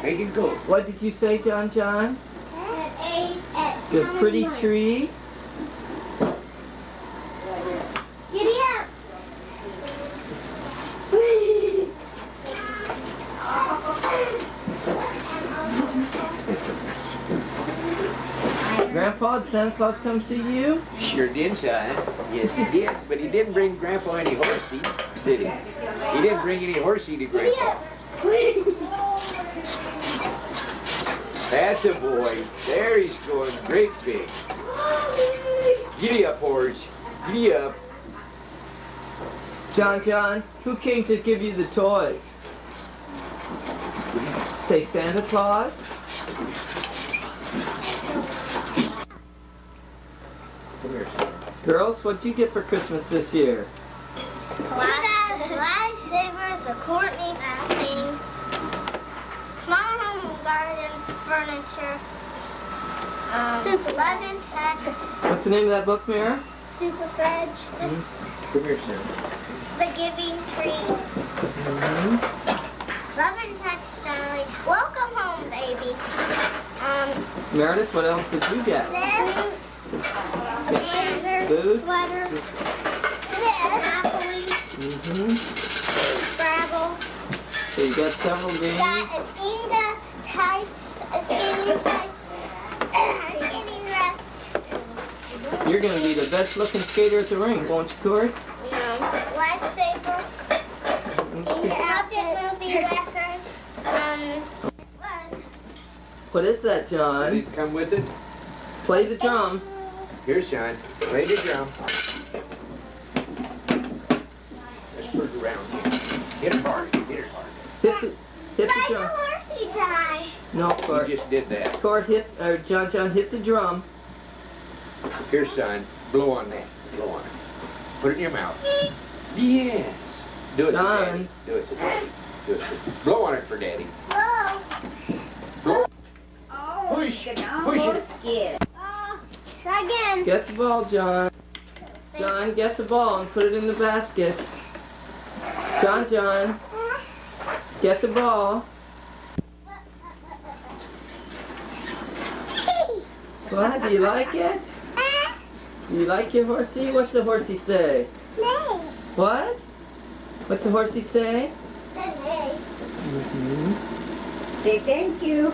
Make it go. What did you say, John John? It's a pretty tree. Giddy up. Grandpa, did Santa Claus come see you? Sure did, son. Yes, he did. But he didn't bring Grandpa any horsey, did he? He didn't bring any horsey to Grandpa. That's a boy. There he's going great big. Giddy up, horse. Giddy up. John John, who came to give you the toys? Say Santa Claus? Come here, son. Girls, what'd you get for Christmas this year? Lifesavers, a Courtney thing, small home and garden furniture, Super Love and Touch, What's the name of that book, Mira? Super Fudge, Come here, son. The Giving Tree, Love and Touch, Charlie. Welcome home, baby. Meredith, what else did you get? This, a blazer, Boots. sweater, this, Monopoly, Scrabble. So you got several games. Got a skinny tights, a skinny tights, and a skinny dress. You're going to be the best looking skater at the rink, won't you, Corey? Lifesavers. Outfit movie records. What is that, Did John? it come with it? Play the drum. Here, son. Play the drum. Let's put it around here. Hit it hard. Hit it hard. Hit the Like a drum. horsey tie. No, You Court. just did that. Court, John John, hit the drum. Here, son. Blow on that. Blow on it. Put it in your mouth. Yes. Do it to John. Daddy. Do it to Daddy. Do it to Blow on it for Daddy. Whoa. Blow. Oh, Push. you can Push it. almost get it. Try again. Get the ball, John. John, get the ball and put it in the basket. John John, get the ball. What? Do you like it? Do you like your horsey? What's the horsey say? Nay. What? What's the horsey say? Said nay. Mm-hmm. Say thank you.